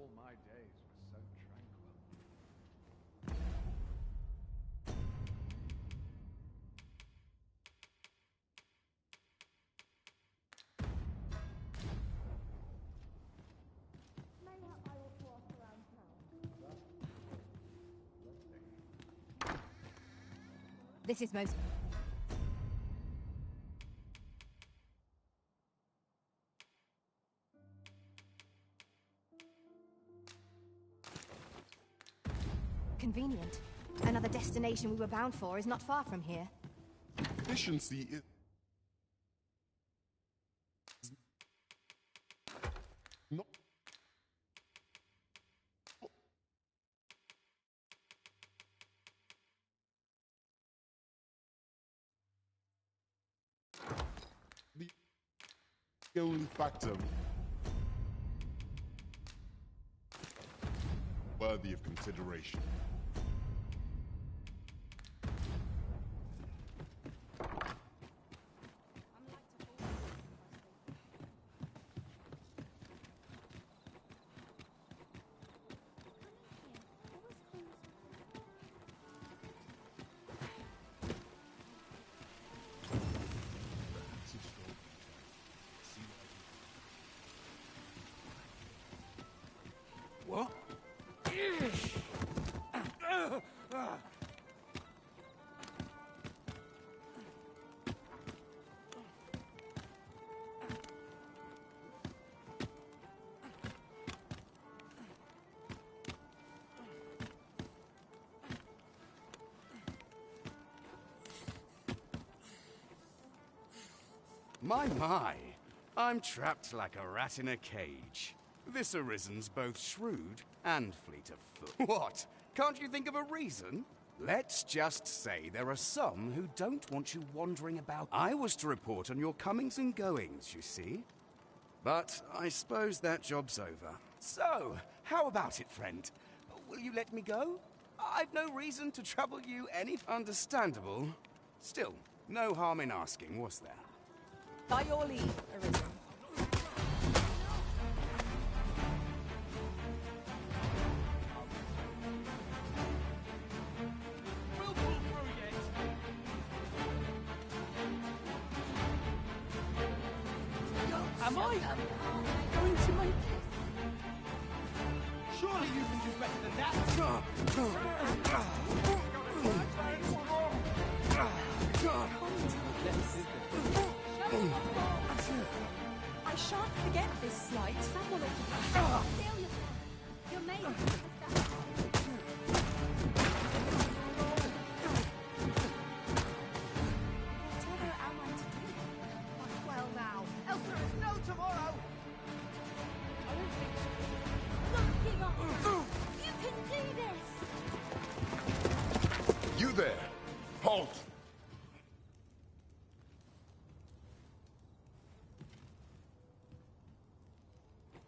all my days were so tranquil. Mayhap I ought to ask around town. This is most... convenient. Another destination we were bound for is not far from here. Efficiency is... not... the only factor worthy of consideration. What? My, I'm trapped like a rat in a cage. This Arisen's both shrewd and fleet of foot. What? Can't you think of a reason? Let's just say there are some who don't want you wandering about. I was to report on your comings and goings, you see. But I suppose that job's over. So, how about it, friend? Will you let me go? I've no reason to trouble you any... Understandable. Still, no harm in asking, was there? By your leave, Arisen. Am I going to make it? Surely you can do better than that! I shan't forget this slight. Your mate. Whatever am I to do? Well now, else there is no tomorrow! I don't think so. Don't give up. You can do this. You there! Halt!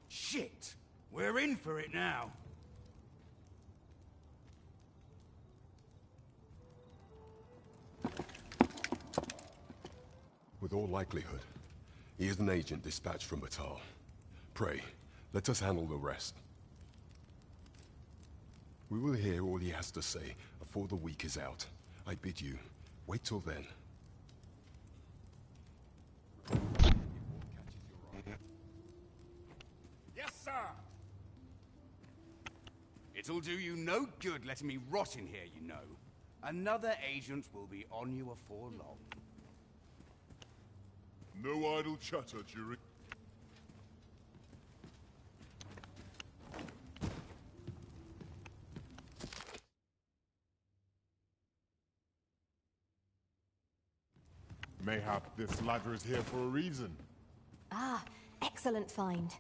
Shit! We're in for it now. With all likelihood, he is an agent dispatched from Batal. Pray, let us handle the rest. We will hear all he has to say before the week is out. I bid you, wait till then. Yes, sir! It'll do you no good letting me rot in here, you know. Another agent will be on you afore long. No idle chatter during... Mayhap this ladder is here for a reason. Ah, excellent find.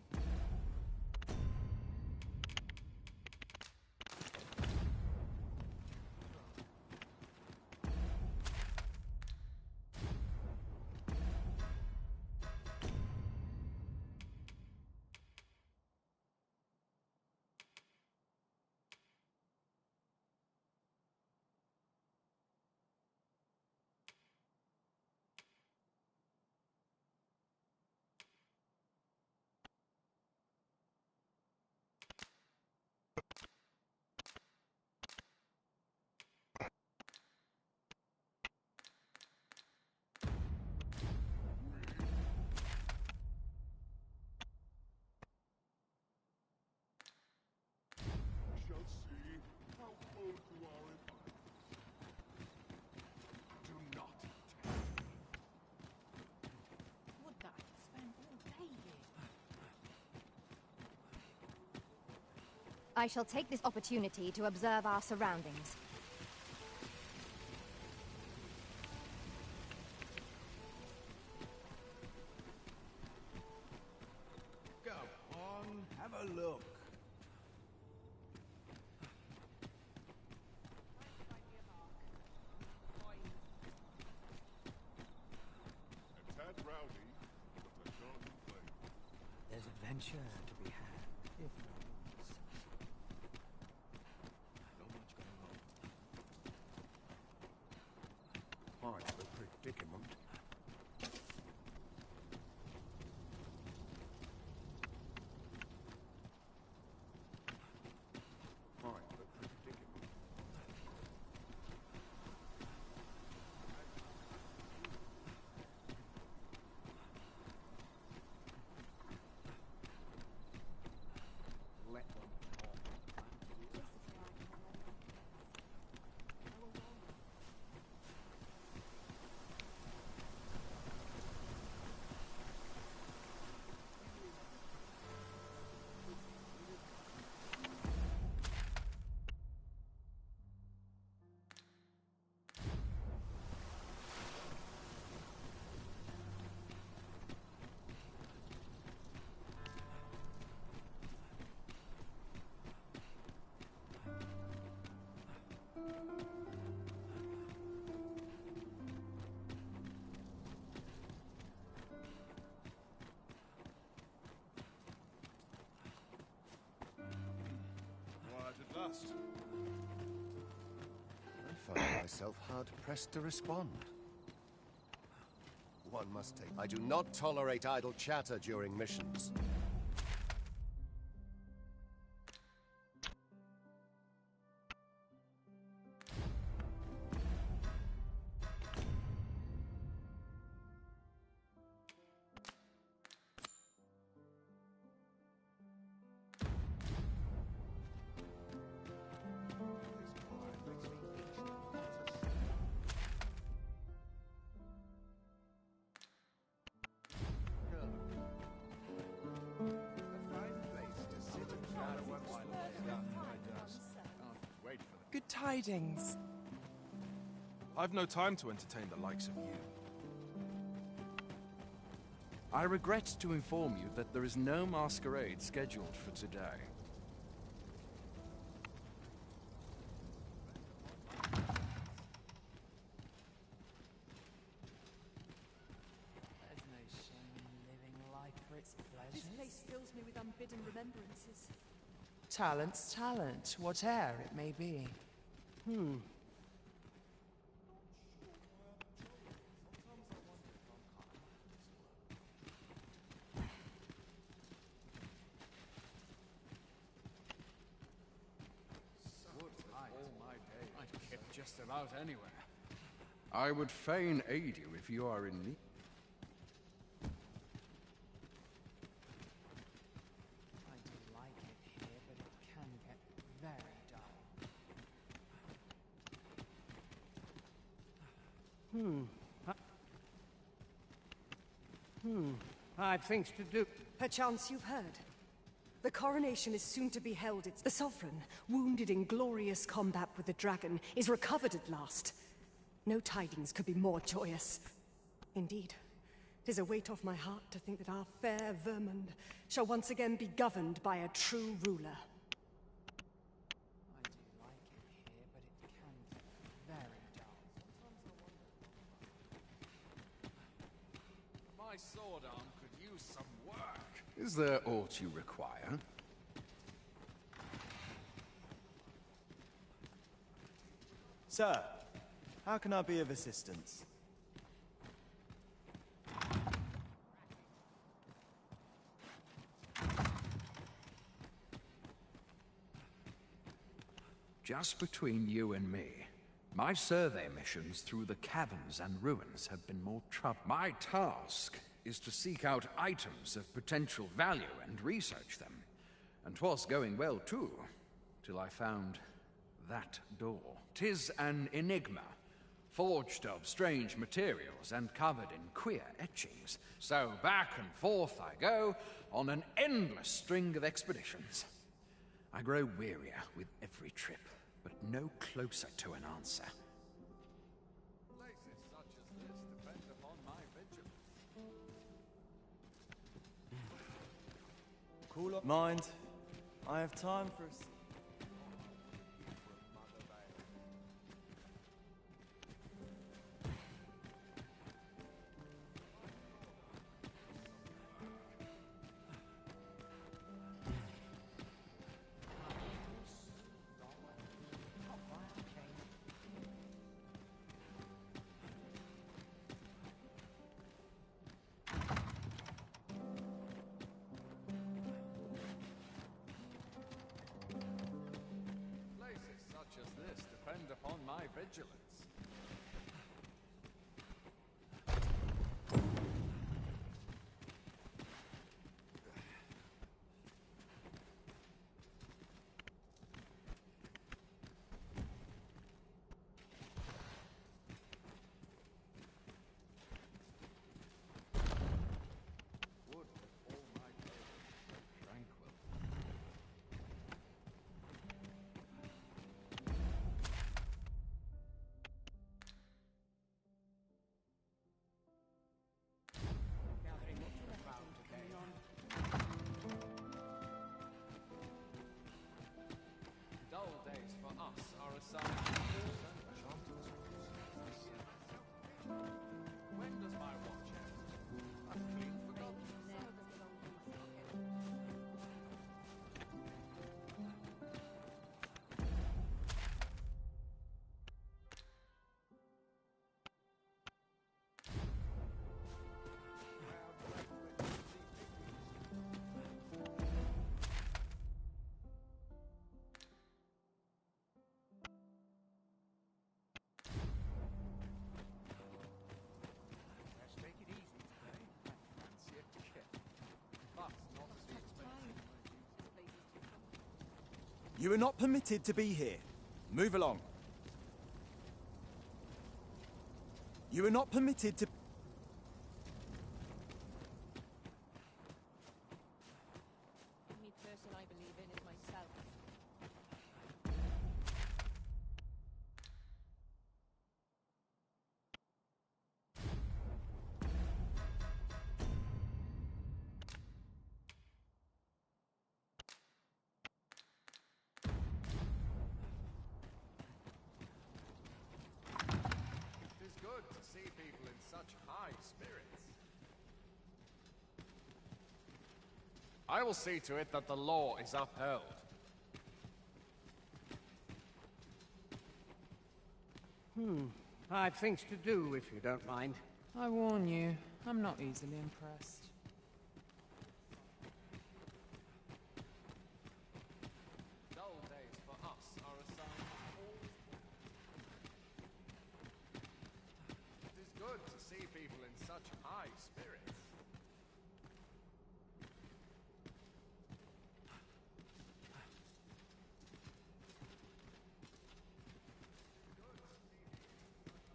I shall take this opportunity to observe our surroundings. Go on, have a look. A tad rowdy, but I can't complain. There's adventure to be had, if not much going on. Quite the predicament. Quite the predicament. Let them talk. Quiet at last. I find myself hard-pressed to respond. One must take... I do not tolerate idle chatter during missions. Good tidings. I've no time to entertain the likes of you. I regret to inform you that there is no masquerade scheduled for today. There's no shame in living life for its pleasures. This place fills me with unbidden remembrances. Talent's talent, whate'er it may be. I'd kip just about anywhere. I would fain aid you if you are in need. I do like it here, but it can get very dull. I've things to do. Perchance you've heard. The coronation is soon to be held. It's the Sovereign, wounded in glorious combat with the dragon, is recovered at last. No tidings could be more joyous. Indeed, 'tis a weight off my heart to think that our fair Vermund shall once again be governed by a true ruler. I do like it here, but it can get very dull. My sword arm could use some work. Is there aught you require? Sir, how can I be of assistance? Just between you and me, my survey missions through the caverns and ruins have been more trouble. My task is to seek out items of potential value and research them. And 'twas going well too, till I found that door. 'Tis an enigma, forged of strange materials and covered in queer etchings. So back and forth I go on an endless string of expeditions. I grow wearier with every trip, but no closer to an answer. Places such as this depend upon my vigilance. Cool mind. I have time for a... Places such as this depend upon my vigilance. Would that all my days were so tranquil. Dull days for us are a sign of when does my watch end? I've clean forgotten. Let's take it easy today. Fancy a kick. But not as expensive. You are not permitted to be here. Move along. You are not permitted to... The only person I believe in is myself. It is good to see people in such high spirits. I will see to it that the law is upheld. I have things to do, if you don't mind. I warn you, I'm not easily impressed. Dull days for us are a sign of all. It is good to see people in such high spirits.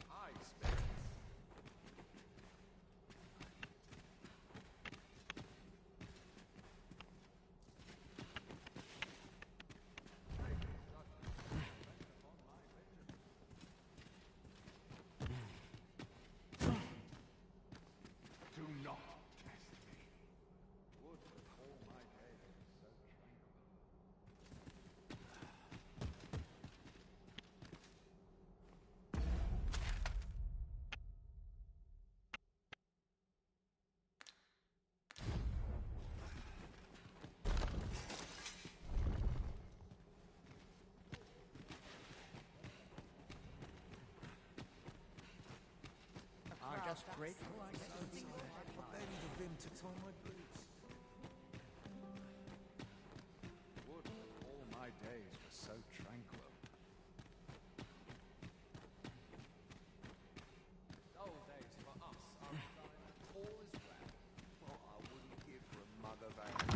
High spirits. Do not test me. Would that all my days were so tranquil. I'm just grateful. Him to tie my boots. Would that all my days were so tranquil. Dull days for us are a sign that all is well. What I wouldn't give for a mug of ale.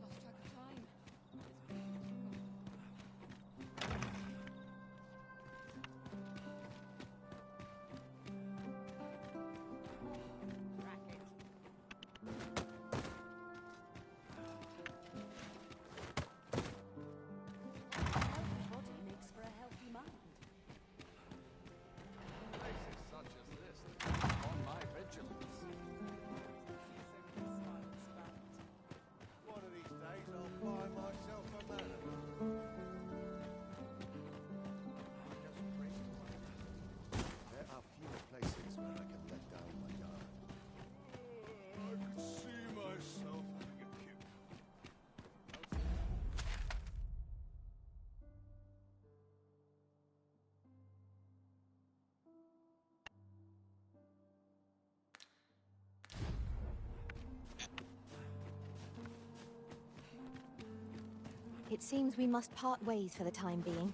Lost track of time. It seems we must part ways for the time being.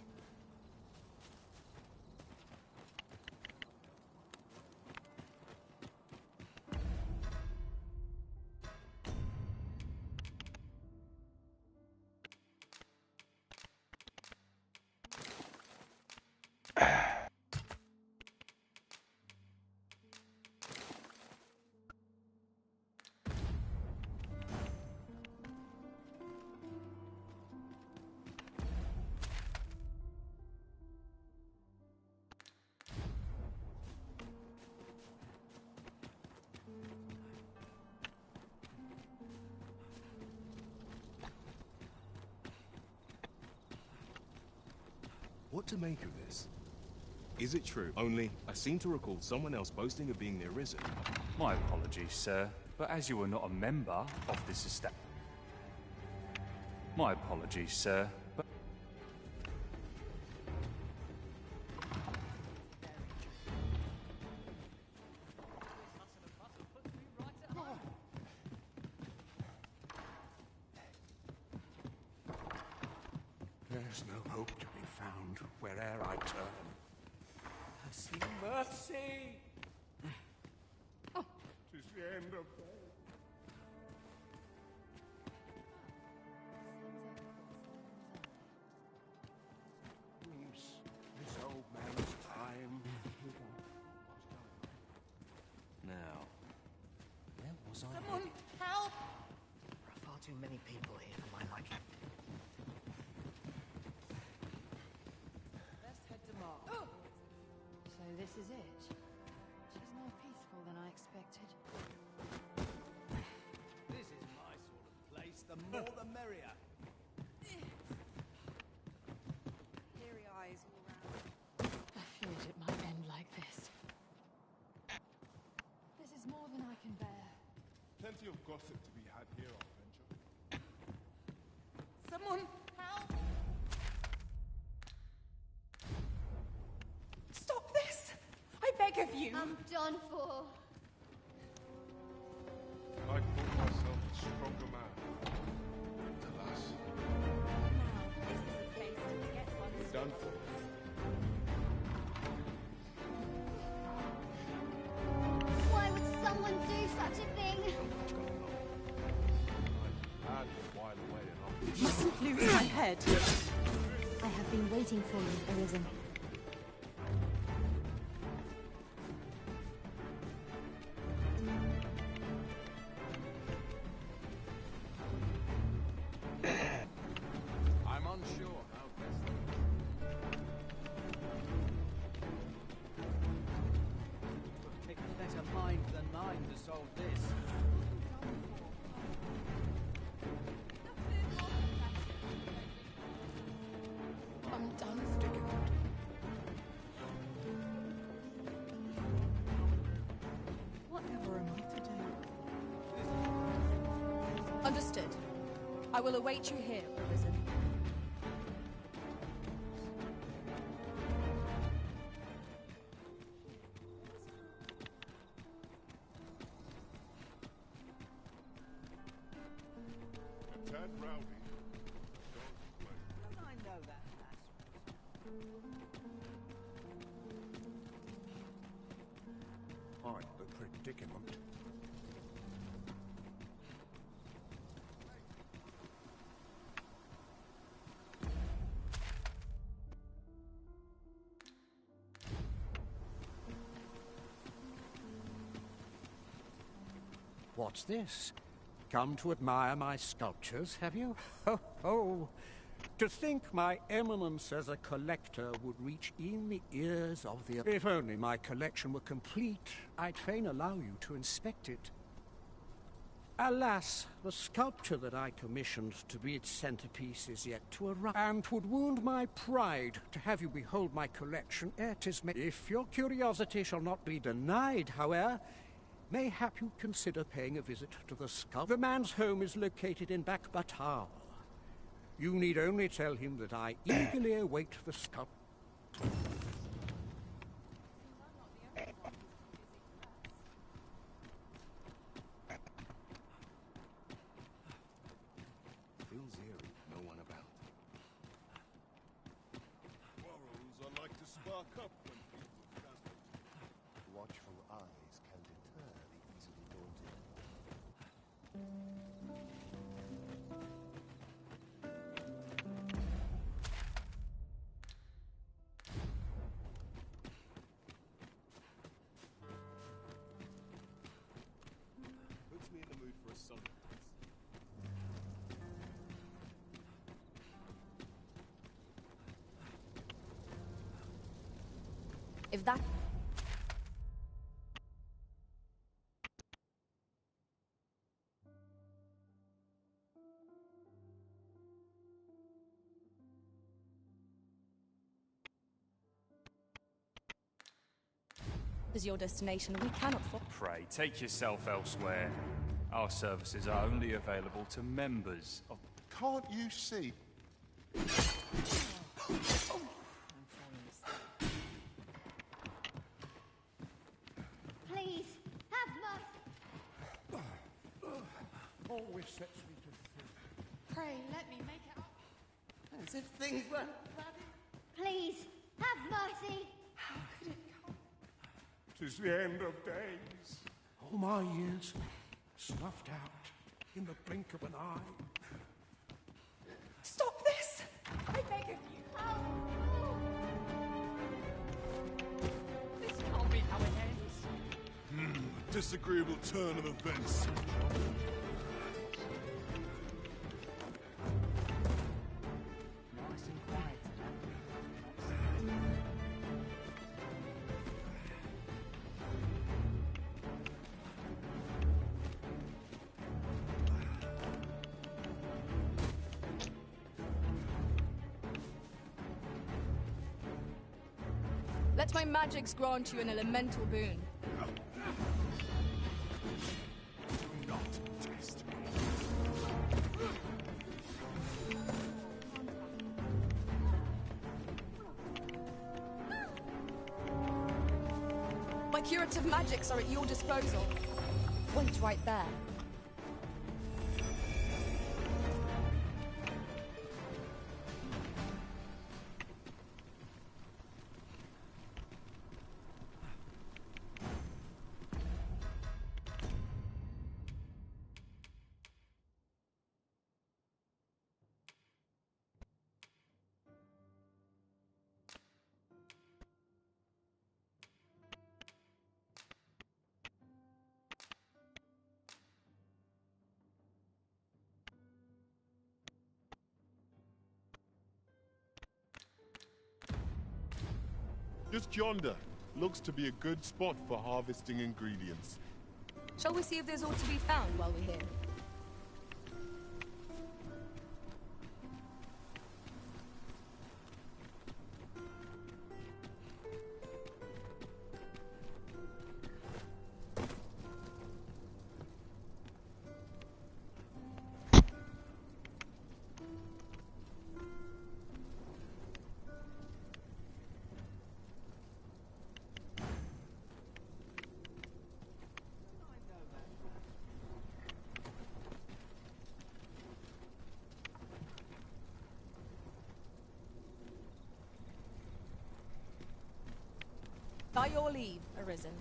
What to make of this? Is it true? Only, I seem to recall someone else boasting of being the Arisen. My apologies, sir, but as you are not a member of this estate... My apologies, sir, but... There's no hope to be found where'er I turn. Mercy, mercy! Tis the end of day. This old man's time. Now, where was I? Someone help! There are far too many people here for my liking. Best head to Mark. So this is it. She's more peaceful than I expected. This is my sort of place. The more the merrier. Hairy eyes all round. I feared it might end like this. This is more than I can bear. Plenty of gossip to be had here, I'll venture. Someone help! Stop this! I beg of you! I'm done for. I thought myself a stronger man. Alas, Now, this is a place to get one's done for. Why would someone do such a thing? And while away enough. Mustn't lose my head. I have been waiting for you, Arisen. I'm unsure how best. It'll take a better mind than mine to solve this. I'm done. Whatever am I to do? Understood. I will await you here, Arisen. A tad rowdy. Don't play. Don't I know that, Quite the predicament. What's this? Come to admire my sculptures, have you? Ho, ho! To think my eminence as a collector would reach in the ears of the... If only my collection were complete, I'd fain allow you to inspect it. Alas, the sculpture that I commissioned to be its centerpiece is yet to arrive, and 'twould wound my pride to have you behold my collection ere 'tis made. If your curiosity shall not be denied, however, mayhap you consider paying a visit to the sculptor. The man's home is located in Batal. You need only tell him that I eagerly await the sculptor. Feels eerie, no one about. spark up when people transport. Watchful eyes can deter the easily daunted. Puts me in the mood for a sunrise. If that... is your destination, we cannot Pray, take yourself elsewhere. Our services are only available to members of... Can't you see? Please, have mercy. Always sets me to think. Pray, let me make it up. As if things weren't ready. Please, have mercy. How could it come? 'Tis the end of days. All my years snuffed out in the blink of an eye. Stop this! I beg of you. This can't be how it ends. Disagreeable turn of events. Nice and quiet. Let my magics grant you an elemental boon. Do not test me. My curative magics are at your disposal. Wait right there. Just yonder. Looks to be a good spot for harvesting ingredients. Shall we see if there's aught to be found while we're here? By your leave, Arisen.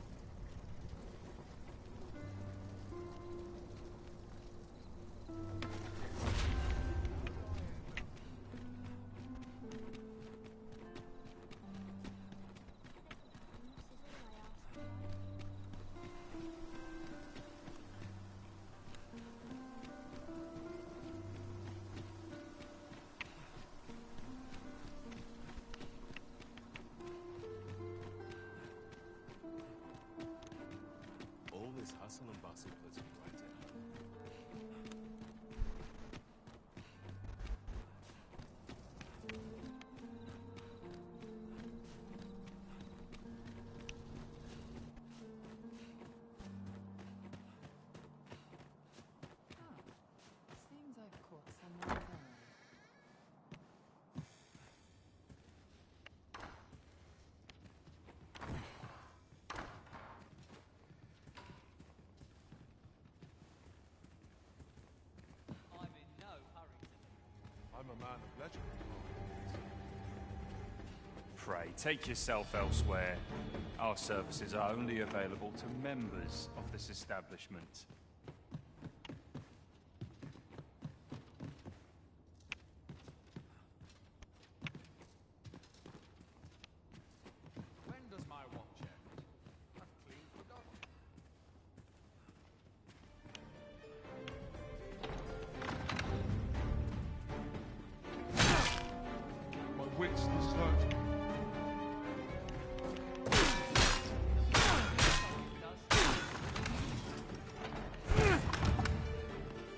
All this hustle and bustle puts me right at home. Seems I've caught someone there. I'm in no hurry to leave. I'm a man of legend. pray, take yourself elsewhere. Our services are only available to members of this establishment. When does my watch end? I've clean forgotten. My wits desert me.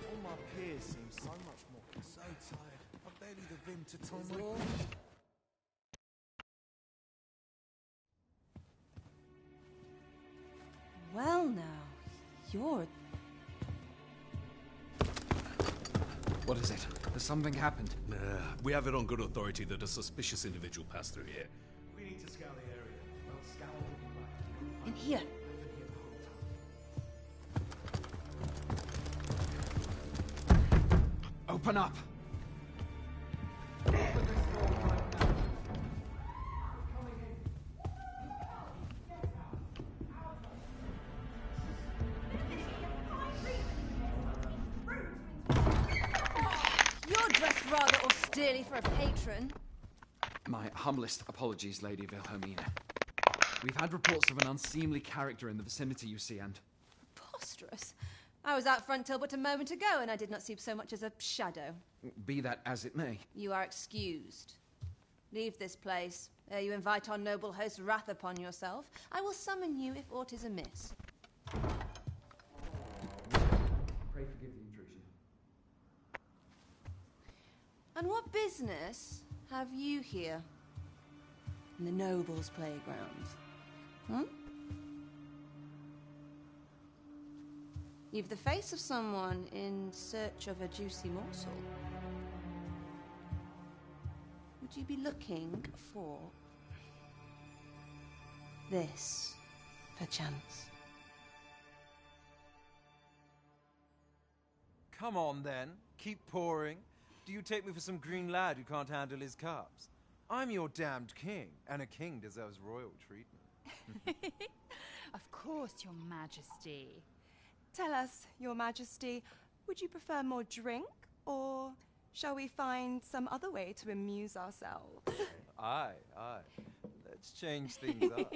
All my peers seem so much more. So tired. I barely the vim to time my... Well now, you're... What is it? Has something happened? We have it on good authority that a suspicious individual passed through here. We need to scour the area. Well, scour In here. Open up! You're dressed rather austerely for a patron. My humblest apologies, Lady Wilhelmina. We've had reports of an unseemly character in the vicinity, you see, and... Preposterous. I was out front till but a moment ago, and I did not see so much as a shadow. Be that as it may. You are excused. Leave this place, ere you invite our noble host's wrath upon yourself. I will summon you if aught is amiss. Pray forgive the intrusion. And what business have you here? In the nobles' playgrounds? Hmm? You've the face of someone in search of a juicy morsel. Would you be looking for this, perchance? Come on, then. Keep pouring. Do you take me for some green lad who can't handle his cups? I'm your damned king, and a king deserves royal treatment. Of course, Your Majesty. Tell us, Your Majesty, would you prefer more drink, or shall we find some other way to amuse ourselves? Aye, aye. Let's change things up.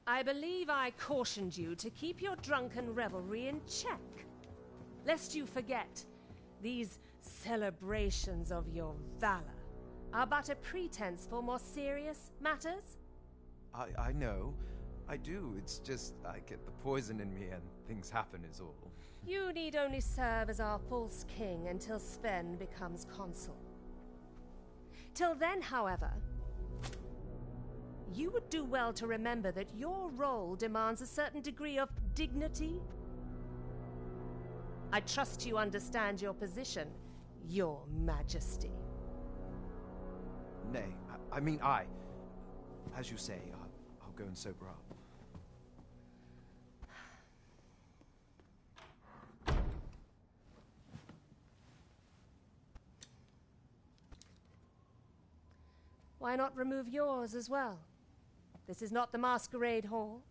I believe I cautioned you to keep your drunken revelry in check. Lest you forget, these celebrations of your valor are but a pretense for more serious matters. I know. I do. It's just I get the poison in me and things happen is all. You need only serve as our false king until Sven becomes consul. Till then, however, you would do well to remember that your role demands a certain degree of dignity. I trust you understand your position, Your Majesty. Nay, I mean I. As you say, I'll go and sober up. Why not remove yours as well? This is not the masquerade hall,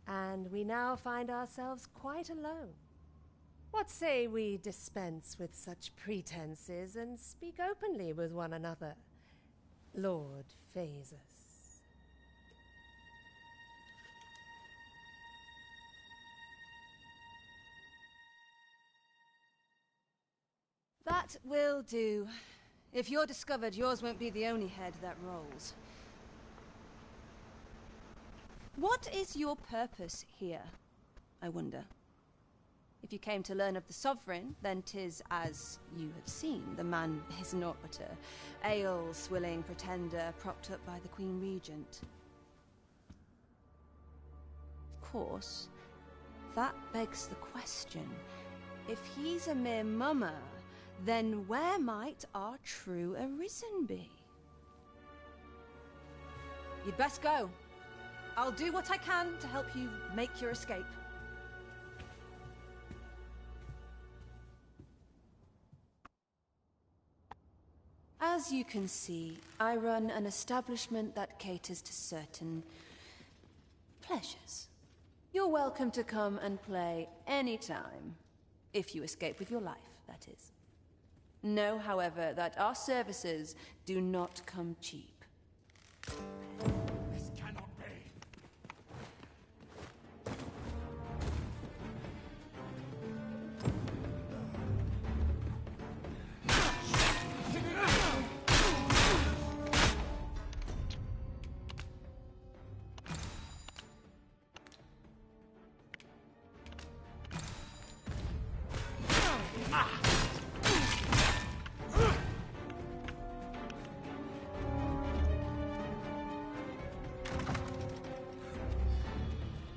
and we now find ourselves quite alone. What say we dispense with such pretenses and speak openly with one another, Lord Phasus? That will do. If you're discovered, yours won't be the only head that rolls. What is your purpose here, I wonder? If you came to learn of the Sovereign, then 'tis as you have seen. The man is naught but a ale-swilling pretender propped up by the Queen Regent. Of course, that begs the question. If he's a mere mummer, then where might our true Arisen be? You'd best go. I'll do what I can to help you make your escape. As you can see, I run an establishment that caters to certain pleasures. You're welcome to come and play anytime, if you escape with your life, that is. Know, however, that our services do not come cheap. This cannot be.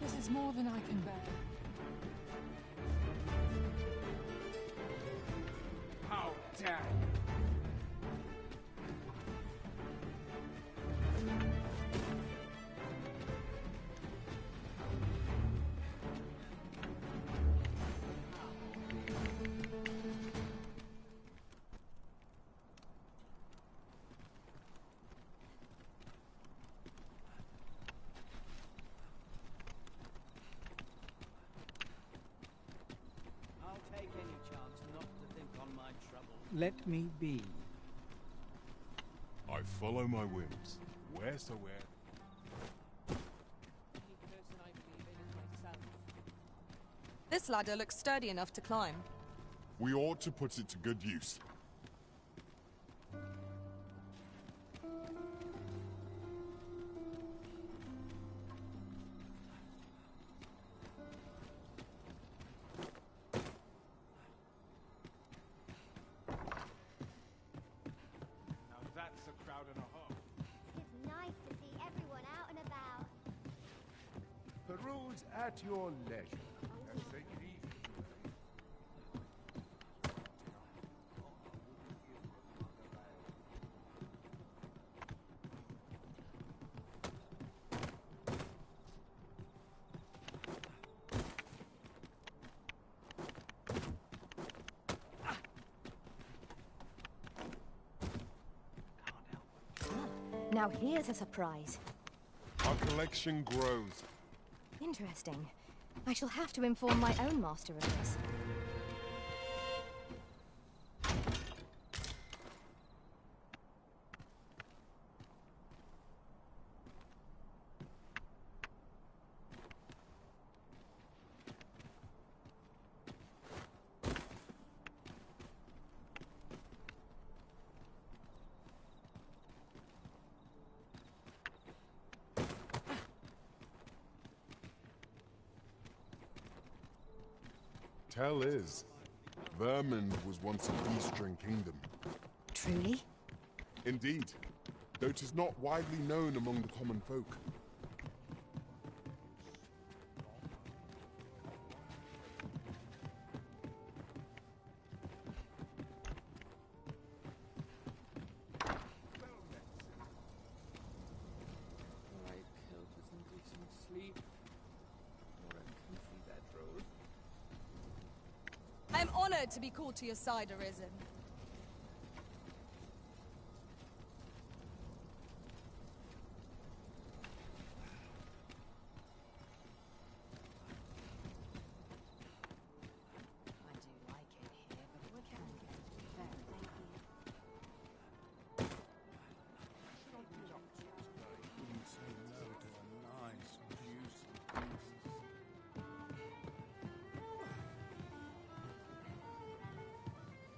This is more than I can bear. How dare you! I'll take any chance not to think on my trouble. Let me be. I follow my whims. Wheresoever. This ladder looks sturdy enough to climb. We ought to put it to good use. Now that's a crowd and a half. It's nice to see everyone out and about. Peruse at your leisure. And take it easy. Now here's a surprise. Our collection grows. Interesting. I shall have to inform my own master of this. Tell is, Vermund was once an eastern kingdom. Truly? Indeed, though 'tis not widely known among the common folk. I am honored to be called to your side, Arisen.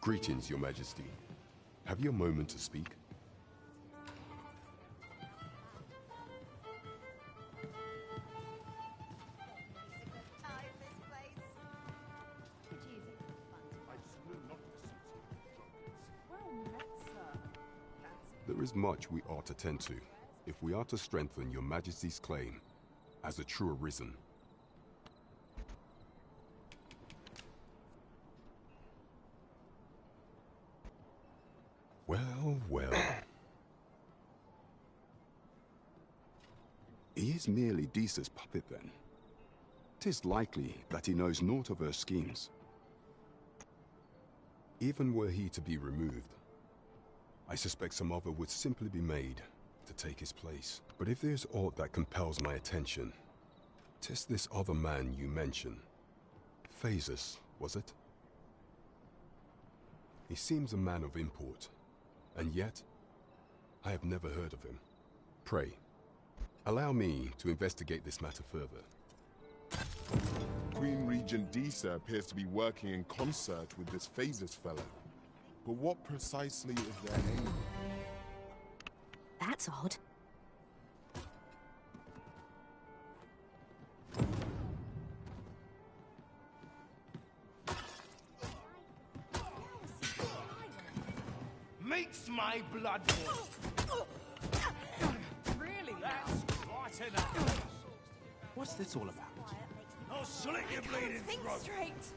Greetings, Your Majesty. Have you a moment to speak? There is much we ought to tend to, if we are to strengthen Your Majesty's claim as a true Arisen. Well, well. He is merely Disa's puppet, then. 'Tis likely that he knows naught of her schemes. Even were he to be removed, I suspect some other would simply be made to take his place. But if there's aught that compels my attention, 'tis this other man you mention. Phases, was it? He seems a man of import, and yet I have never heard of him. Pray, allow me to investigate this matter further. Queen Regent Disa appears to be working in concert with this Phases fellow. But what precisely is their aim? That's odd. Makes my blood boil. Really? That's quite enough. What's this all about? I'll slit your bleeding Think throat. straight.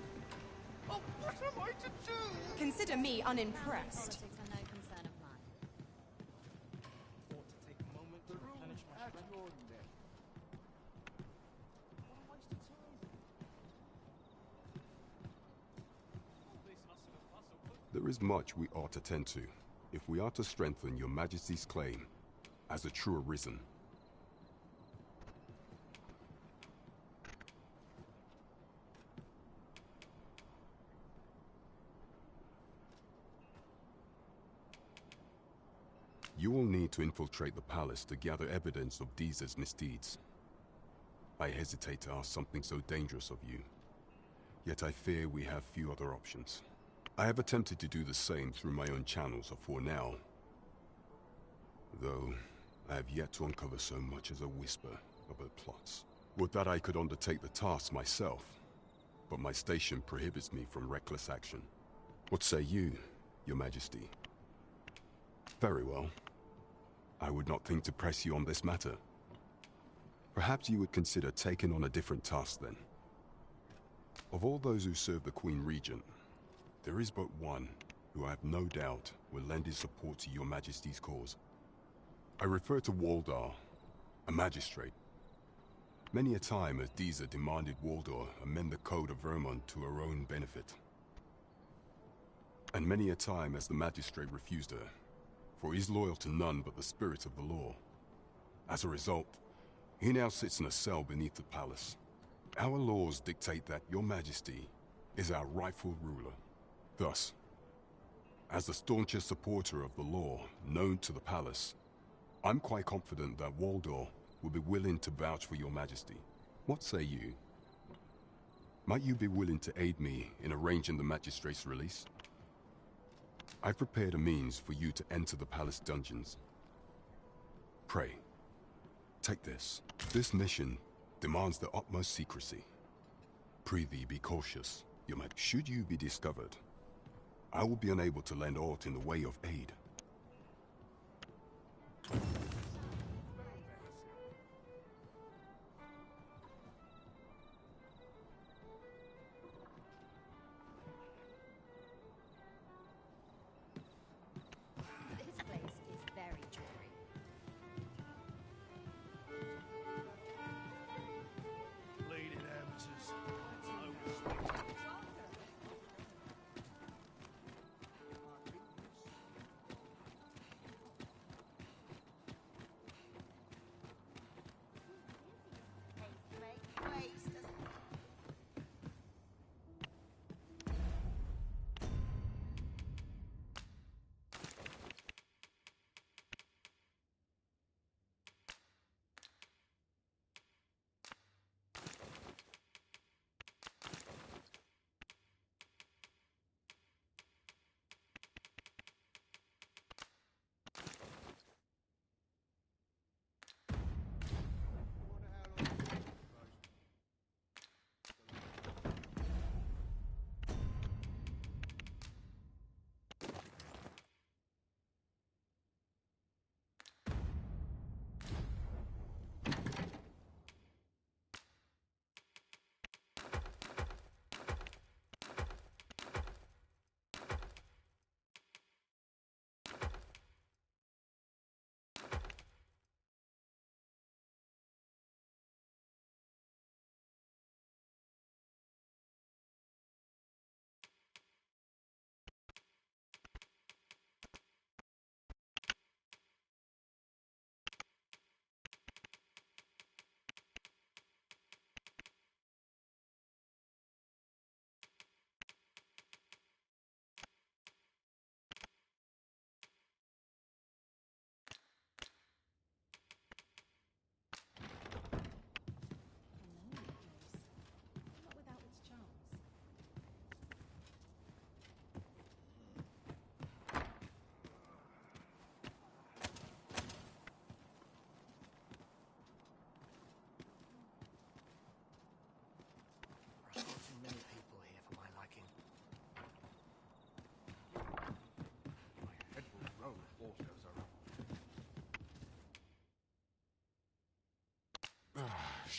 Oh, what am I to do? Consider me unimpressed. Politics are no concern of mine. There is much we ought to tend to, if we are to strengthen your Majesty's claim as a true arisen. You will need to infiltrate the palace to gather evidence of Disa's misdeeds. I hesitate to ask something so dangerous of you, yet I fear we have few other options. I have attempted to do the same through my own channels for now, though I have yet to uncover so much as a whisper of her plots. Would that I could undertake the task myself, but my station prohibits me from reckless action. What say you, Your Majesty? Very well. I would not think to press you on this matter. Perhaps you would consider taking on a different task then. Of all those who serve the Queen Regent, there is but one who I have no doubt will lend his support to Your Majesty's cause. I refer to Waldar, a magistrate. Many a time has Disa demanded Waldar amend the Code of Vermont to her own benefit. And many a time has the magistrate refused her, for he is loyal to none but the spirit of the law. As a result, he now sits in a cell beneath the palace. Our laws dictate that Your Majesty is our rightful ruler. Thus, as the staunchest supporter of the law known to the palace, I'm quite confident that Waldor will be willing to vouch for Your Majesty. What say you? Might you be willing to aid me in arranging the magistrate's release? I've prepared a means for you to enter the palace dungeons. Pray, take this. This mission demands the utmost secrecy. Prithee, be cautious. Should you be discovered, I will be unable to lend aught in the way of aid. This place is very dreary. Bleeding amateurs.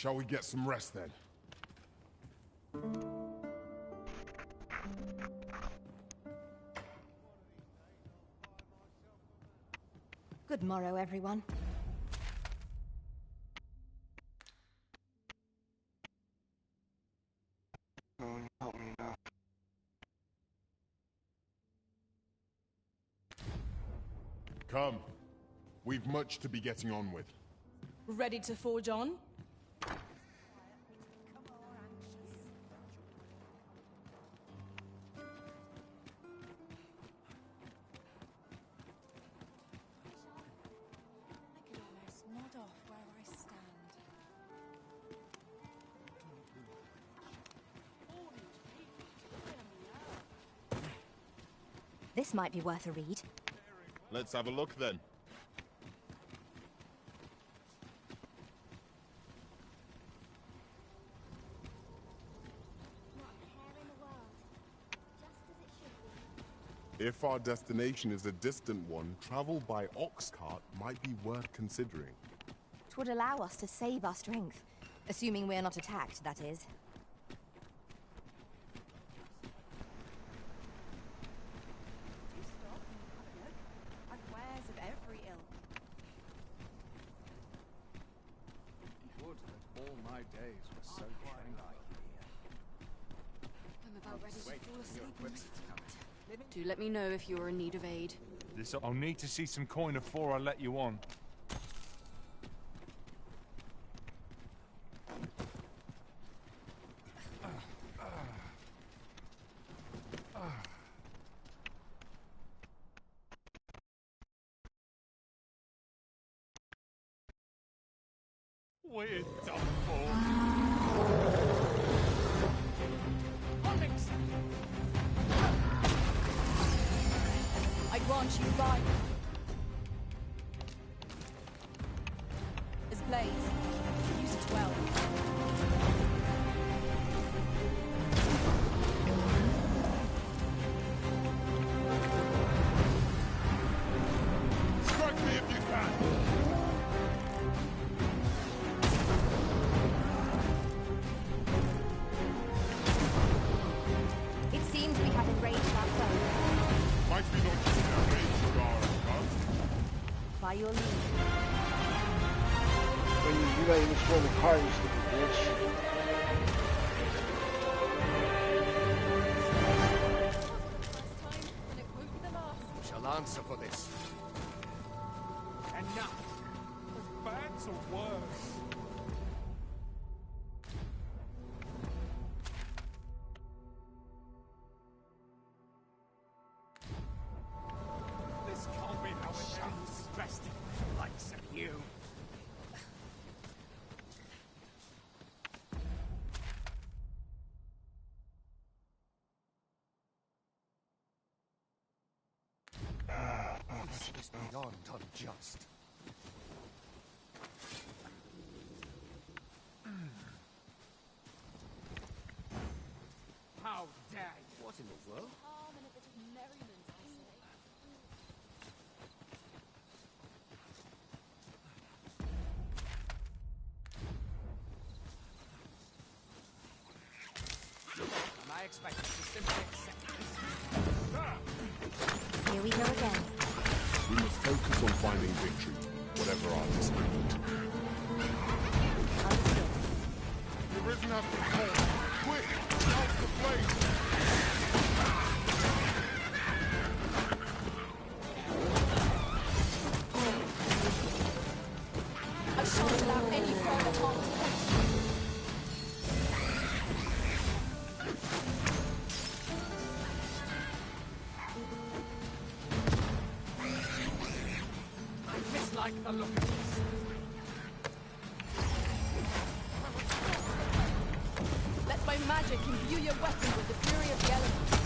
Shall we get some rest then? Good morrow, everyone. Help me now. Come. We've much to be getting on with. Ready to forge on? This might be worth a read. Let's have a look then. If our destination is a distant one, travel by ox cart might be worth considering. It would allow us to save our strength. Assuming we're not attacked, that is. Wares of every ilk. Would that all my days were so tranquil. I'm about ready to fall asleep on my feet. Do let me know if you're in need of aid. I'll need to see some coin before I let you on. We're done for. I grant you right. As blaze, use it well. Strike me if you can! It seems we have enraged our foe. Might be not just outraged, Gar. By your leave. When you got even stronger car, you stupid bitch. You shall answer for this. Enough! As bad or worse. This can't be how it ends. Resting the likes of you. This is beyond unjust. How dare you? What in the world? Calm and a bit of merriment, I say. Am I expected to simply accept this? Here we go again. We must focus on finding victory, whatever our disagreement. Understood. The risen have been called. Quick! Out the flames! I shan't allow any further harm to them. I dislike the look of this. Let my magic imbue your weapon with the fury of the elements.